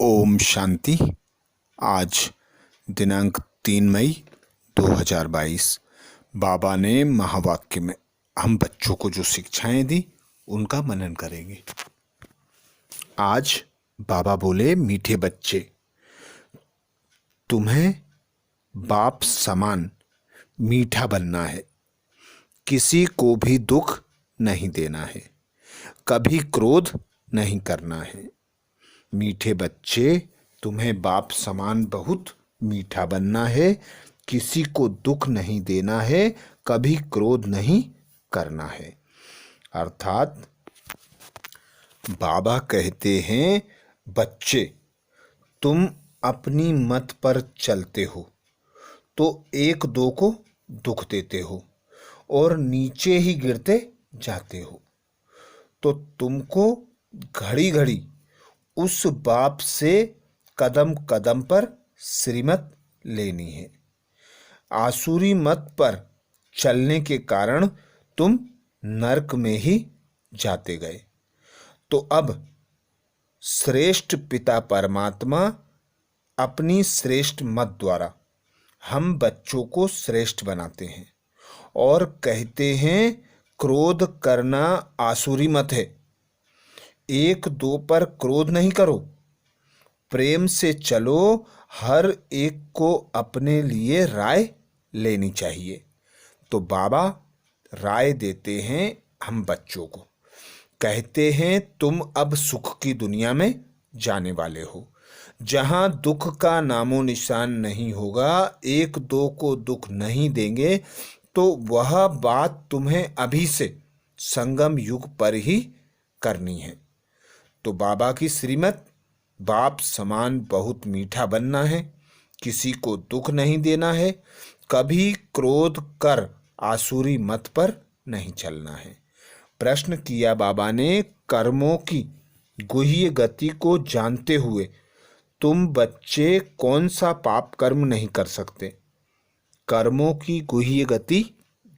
ओम शांति। आज दिनांक 3 मई 2022 बाबा ने महावाक्य में हम बच्चों को जो शिक्षाएं दी उनका मनन करेंगे। आज बाबा बोले, मीठे बच्चे, तुम्हें बाप समान मीठा बनना है, किसी को भी दुख नहीं देना है, कभी क्रोध नहीं करना है। मीठे बच्चे, तुम्हें बाप समान बहुत मीठा बनना है, किसी को दुख नहीं देना है, कभी क्रोध नहीं करना है। अर्थात बाबा कहते हैं, बच्चे तुम अपनी मत पर चलते हो तो एक दो को दुख देते हो और नीचे ही गिरते जाते हो, तो तुमको घड़ी घड़ी उस बाप से कदम कदम पर श्रीमत लेनी है। आसुरी मत पर चलने के कारण तुम नरक में ही जाते गए। तो अब श्रेष्ठ पिता परमात्मा अपनी श्रेष्ठ मत द्वारा हम बच्चों को श्रेष्ठ बनाते हैं और कहते हैं, क्रोध करना आसुरी मत है, एक दो पर क्रोध नहीं करो, प्रेम से चलो, हर एक को अपने लिए राय लेनी चाहिए। तो बाबा राय देते हैं हम बच्चों को, कहते हैं तुम अब सुख की दुनिया में जाने वाले हो, जहां दुख का नामो निशान नहीं होगा, एक दो को दुख नहीं देंगे, तो वह बात तुम्हें अभी से संगम युग पर ही करनी है। तो बाबा की श्रीमत, बाप समान बहुत मीठा बनना है, किसी को दुख नहीं देना है, कभी क्रोध कर आसुरी मत पर नहीं चलना है। प्रश्न किया बाबा ने, कर्मों की गुह्य गति को जानते हुए तुम बच्चे कौन सा पाप कर्म नहीं कर सकते? कर्मों की गुह्य गति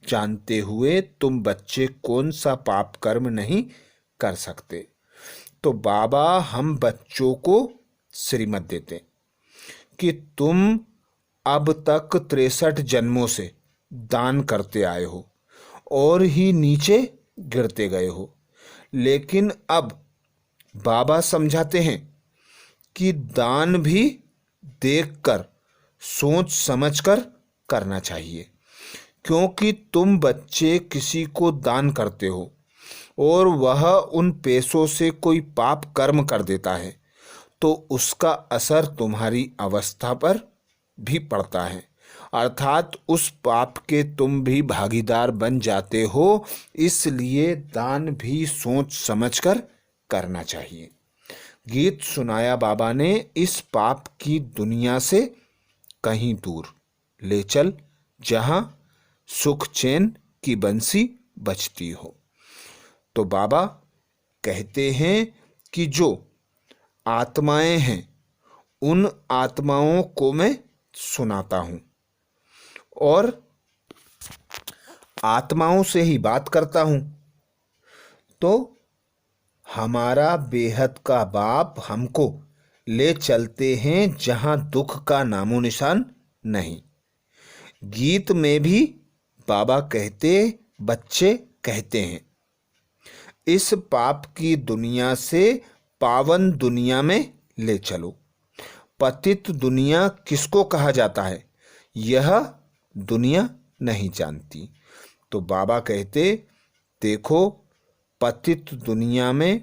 जानते हुए तुम बच्चे कौन सा पाप कर्म नहीं कर सकते? तो बाबा हम बच्चों को श्रीमत देते कि तुम अब तक 63 जन्मों से दान करते आए हो और ही नीचे गिरते गए हो, लेकिन अब बाबा समझाते हैं कि दान भी देखकर सोच समझकर करना चाहिए, क्योंकि तुम बच्चे किसी को दान करते हो और वह उन पैसों से कोई पाप कर्म कर देता है, तो उसका असर तुम्हारी अवस्था पर भी पड़ता है, अर्थात उस पाप के तुम भी भागीदार बन जाते हो। इसलिए दान भी सोच समझकर करना चाहिए। गीत सुनाया बाबा ने, इस पाप की दुनिया से कहीं दूर ले चल, जहां सुख चैन की बंसी बजती हो। तो बाबा कहते हैं कि जो आत्माएं हैं उन आत्माओं को मैं सुनाता हूं और आत्माओं से ही बात करता हूं। तो हमारा बेहद का बाप हमको ले चलते हैं जहां दुख का नामो निशान नहीं। गीत में भी बाबा कहते, बच्चे कहते हैं, इस पाप की दुनिया से पावन दुनिया में ले चलो। पतित दुनिया किसको कहा जाता है, यह दुनिया नहीं जानती। तो बाबा कहते, देखो, पतित दुनिया में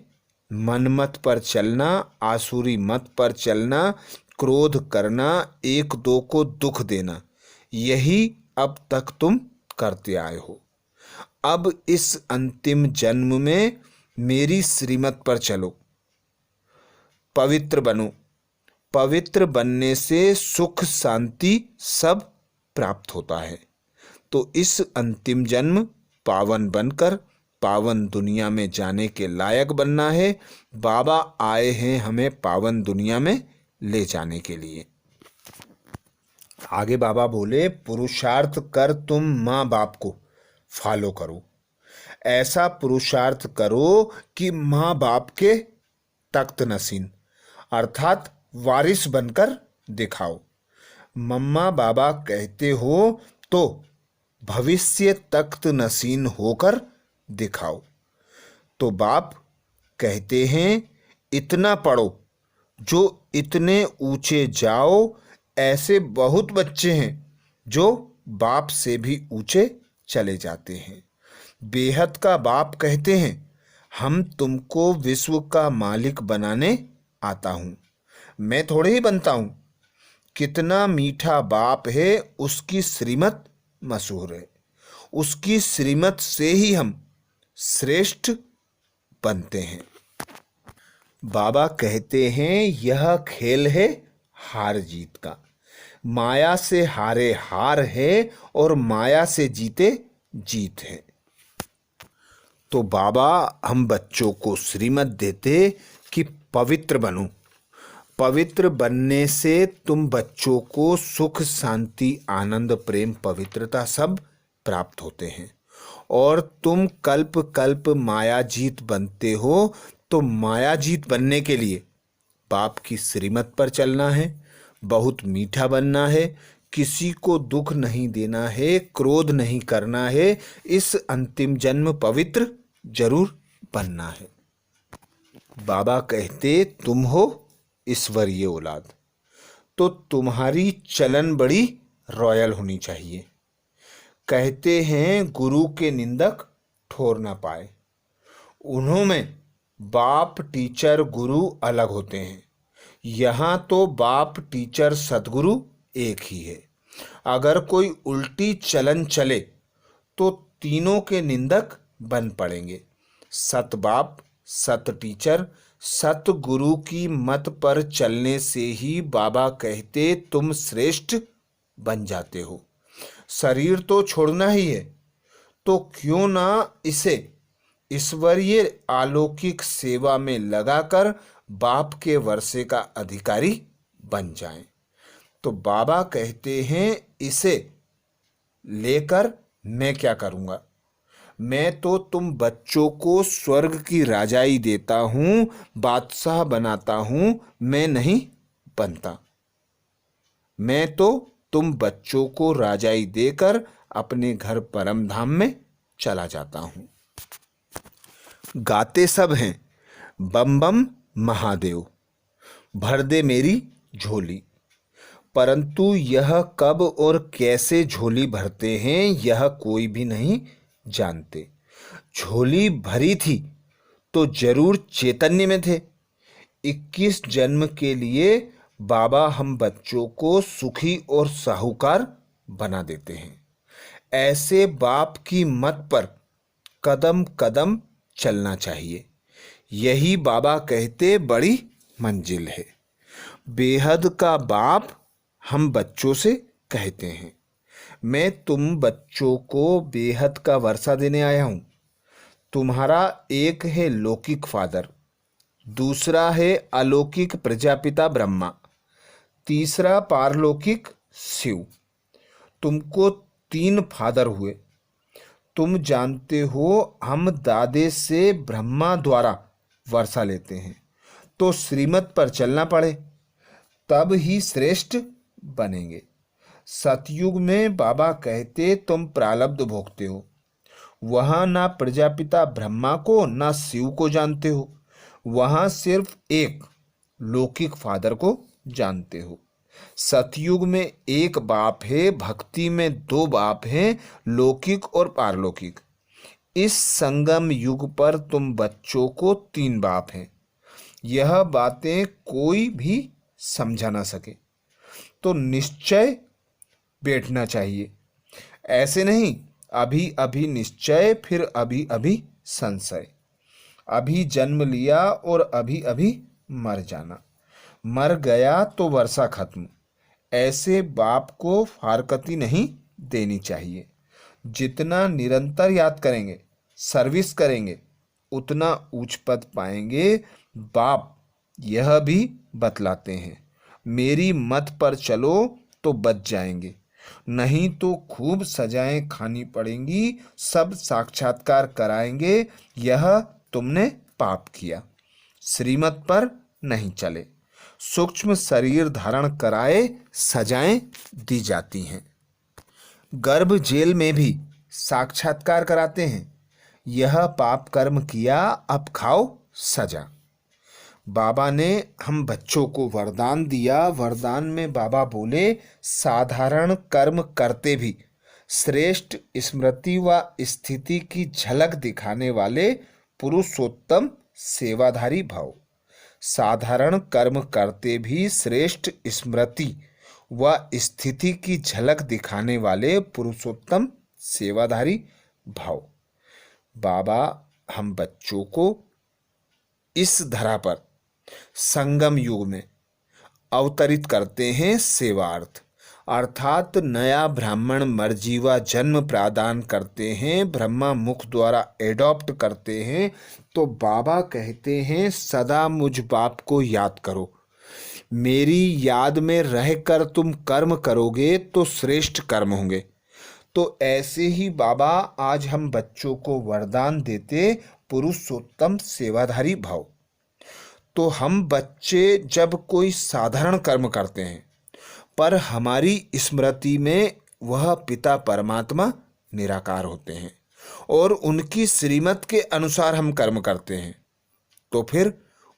मनमत पर चलना, आसुरी मत पर चलना, क्रोध करना, एक दो को दुख देना, यही अब तक तुम करते आए हो। अब इस अंतिम जन्म में मेरी श्रीमत पर चलो, पवित्र बनो। पवित्र बनने से सुख शांति सब प्राप्त होता है। तो इस अंतिम जन्म पावन बनकर पावन दुनिया में जाने के लायक बनना है। बाबा आए हैं हमें पावन दुनिया में ले जाने के लिए। आगे बाबा बोले, पुरुषार्थ कर तुम माँ बाप को फॉलो करो। ऐसा पुरुषार्थ करो कि माँ बाप के तख्त नसीन अर्थात वारिस बनकर दिखाओ। मम्मा बाबा कहते हो तो भविष्य तख्त नशीन होकर दिखाओ। तो बाप कहते हैं इतना पढ़ो जो इतने ऊंचे जाओ। ऐसे बहुत बच्चे हैं जो बाप से भी ऊंचे चले जाते हैं। बेहद का बाप कहते हैं हम तुमको विश्व का मालिक बनाने आता हूँ, मैं थोड़े ही बनता हूँ। कितना मीठा बाप है, उसकी श्रीमत मशहूर है। उसकी श्रीमत से ही हम श्रेष्ठ बनते हैं। बाबा कहते हैं यह खेल है हार जीत का। माया से हारे हार है और माया से जीते जीत है। तो बाबा हम बच्चों को श्रीमत देते कि पवित्र बनो। पवित्र बनने से तुम बच्चों को सुख, शांति, आनंद, प्रेम, पवित्रता सब प्राप्त होते हैं। और तुम कल्प कल्प मायाजीत बनते हो। तो मायाजीत बनने के लिए बाप की श्रीमत पर चलना है, बहुत मीठा बनना है, किसी को दुख नहीं देना है, क्रोध नहीं करना है। इस अंतिम जन्म पवित्र जरूर बनना है। बाबा कहते तुम हो ईश्वरीय औलाद, तो तुम्हारी चलन बड़ी रॉयल होनी चाहिए। कहते हैं गुरु के निंदक ठोर ना पाए। उन्होंने बाप, टीचर, गुरु अलग होते हैं। यहाँ तो बाप, टीचर, सदगुरु एक ही है। अगर कोई उल्टी चलन चले तो तीनों के निंदक बन पड़ेंगे। सत बाप, सत टीचर, सत गुरु की मत पर चलने से ही बाबा कहते तुम श्रेष्ठ बन जाते हो। शरीर तो छोड़ना ही है, तो क्यों ना इसे ईश्वरीय अलौकिक सेवा में लगाकर बाप के वर्षे का अधिकारी बन जाएं। तो बाबा कहते हैं इसे लेकर मैं क्या करूँगा। मैं तो तुम बच्चों को स्वर्ग की राजाई देता हूँ, बादशाह बनाता हूँ, मैं नहीं बनता। मैं तो तुम बच्चों को राजाई देकर अपने घर परम धाम में चला जाता हूँ। गाते सब हैं बम बम महादेव, भर दे मेरी झोली। परंतु यह कब और कैसे झोली भरते हैं यह कोई भी नहीं जानते। झोली भरी थी तो जरूर चैतन्य में थे। 21 जन्म के लिए बाबा हम बच्चों को सुखी और साहूकार बना देते हैं। ऐसे बाप की मत पर कदम कदम चलना चाहिए। यही बाबा कहते बड़ी मंजिल है। बेहद का बाप हम बच्चों से कहते हैं मैं तुम बच्चों को बेहद का वर्षा देने आया हूँ। तुम्हारा एक है लौकिक फादर, दूसरा है अलौकिक प्रजापिता ब्रह्मा, तीसरा पारलौकिक शिव। तुमको 3 फादर हुए। तुम जानते हो हम दादे से ब्रह्मा द्वारा वर्षा लेते हैं, तो श्रीमत पर चलना पड़े तब ही श्रेष्ठ बनेंगे। सतयुग में बाबा कहते तुम प्रारब्ध भोगते हो। वहाँ ना प्रजापिता ब्रह्मा को ना शिव को जानते हो, वहाँ सिर्फ एक लौकिक फादर को जानते हो। सतयुग में एक बाप है, भक्ति में 2 बाप हैं, लौकिक और पारलौकिक। इस संगम युग पर तुम बच्चों को 3 बाप हैं। यह बातें कोई भी समझा ना सके तो निश्चय बैठना चाहिए। ऐसे नहीं अभी अभी निश्चय, फिर अभी अभी संशय। अभी जन्म लिया और अभी अभी मर जाना। मर गया तो वर्षा खत्म। ऐसे बाप को फारकती नहीं देनी चाहिए। जितना निरंतर याद करेंगे, सर्विस करेंगे, उतना उच्च पद पाएंगे। बाप यह भी बतलाते हैं मेरी मत पर चलो तो बच जाएंगे, नहीं तो खूब सजाएं खानी पड़ेंगी, सब साक्षात्कार कराएंगे। यह तुमने पाप किया, श्रीमत पर नहीं चले। सूक्ष्म शरीर धारण कराए सजाएं दी जाती हैं। गर्भ जेल में भी साक्षात्कार कराते हैं, यह पाप कर्म किया अब खाओ सजा। बाबा ने हम बच्चों को वरदान दिया। वरदान में बाबा बोले, साधारण कर्म करते भी श्रेष्ठ स्मृति व स्थिति की झलक दिखाने वाले पुरुषोत्तम सेवाधारी भाव। साधारण कर्म करते भी श्रेष्ठ स्मृति व स्थिति की झलक दिखाने वाले पुरुषोत्तम सेवाधारी भाव। बाबा हम बच्चों को इस धरा पर संगम युग में अवतरित करते हैं सेवार्थ, अर्थात नया ब्राह्मण मर्जीवा जन्म प्रदान करते हैं, ब्रह्मा मुख द्वारा एडॉप्ट करते हैं। तो बाबा कहते हैं सदा मुझ बाप को याद करो, मेरी याद में रहकर तुम कर्म करोगे तो श्रेष्ठ कर्म होंगे। तो ऐसे ही बाबा आज हम बच्चों को वरदान देते पुरुषोत्तम सेवाधारी भाव। तो हम बच्चे जब कोई साधारण कर्म करते हैं पर हमारी स्मृति में वह पिता परमात्मा निराकार होते हैं और उनकी श्रीमत के अनुसार हम कर्म करते हैं, तो फिर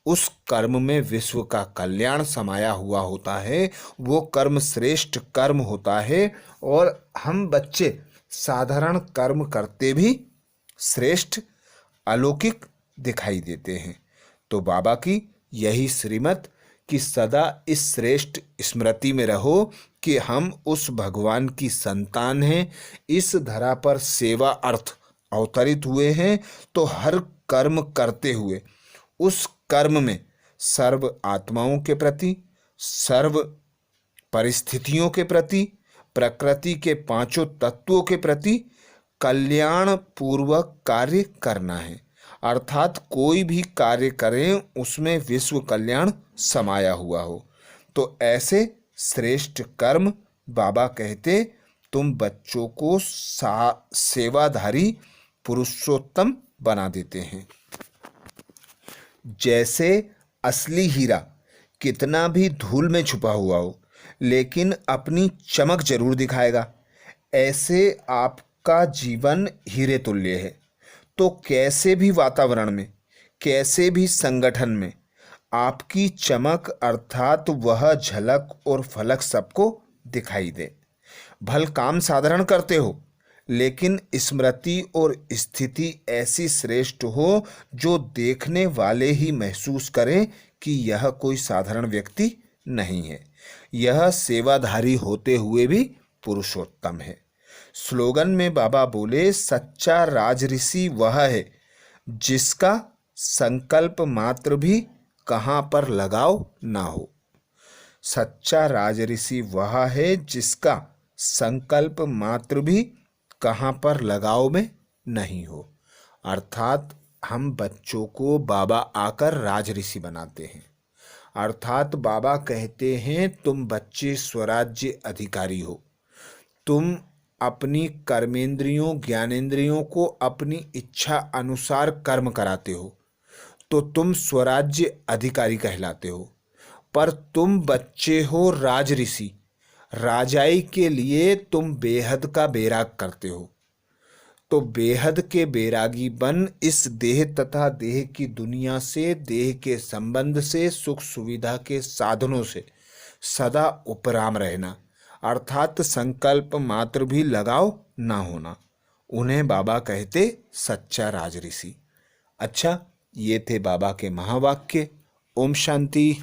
उस कर्म में विश्व का कल्याण समाया हुआ होता है, वो कर्म श्रेष्ठ कर्म होता है। और हम बच्चे साधारण कर्म करते भी श्रेष्ठ अलौकिक दिखाई देते हैं। तो बाबा की यही श्रीमत कि सदा इस श्रेष्ठ स्मृति में रहो कि हम उस भगवान की संतान हैं, इस धरा पर सेवा अर्थ अवतरित हुए हैं। तो हर कर्म करते हुए उस कर्म में सर्व आत्माओं के प्रति, सर्व परिस्थितियों के प्रति, प्रकृति के पांचों तत्वों के प्रति कल्याण पूर्वक कार्य करना है। अर्थात कोई भी कार्य करें उसमें विश्व कल्याण समाया हुआ हो। तो ऐसे श्रेष्ठ कर्म बाबा कहते तुम बच्चों को सेवाधारी पुरुषोत्तम बना देते हैं। जैसे असली हीरा कितना भी धूल में छुपा हुआ हो लेकिन अपनी चमक जरूर दिखाएगा, ऐसे आपका जीवन हीरे तुल्य है। तो कैसे भी वातावरण में, कैसे भी संगठन में आपकी चमक अर्थात वह झलक और फलक सबको दिखाई दे। भल काम साधारण करते हो लेकिन स्मृति और स्थिति ऐसी श्रेष्ठ हो जो देखने वाले ही महसूस करें कि यह कोई साधारण व्यक्ति नहीं है, यह सेवाधारी होते हुए भी पुरुषोत्तम है। स्लोगन में बाबा बोले, सच्चा राजऋषि वह है जिसका संकल्प मात्र भी कहाँ पर लगाव ना हो। सच्चा राजऋषि वह है जिसका संकल्प मात्र भी कहाँ पर लगाव में नहीं हो। अर्थात हम बच्चों को बाबा आकर राजऋषि बनाते हैं। अर्थात बाबा कहते हैं तुम बच्चे स्वराज्य अधिकारी हो, तुम अपनी कर्मेंद्रियों ज्ञानेंद्रियों को अपनी इच्छा अनुसार कर्म कराते हो तो तुम स्वराज्य अधिकारी कहलाते हो। पर तुम बच्चे हो राजऋषि, राजाई के लिए तुम बेहद का बैराग करते हो। तो बेहद के बैरागी बन इस देह तथा देह की दुनिया से, देह के संबंध से, सुख सुविधा के साधनों से सदा उपराम रहना, अर्थात संकल्प मात्र भी लगाव ना होना। उन्हें बाबा कहते सच्चा राजऋषि। अच्छा, ये थे बाबा के महावाक्य। ओम शांति।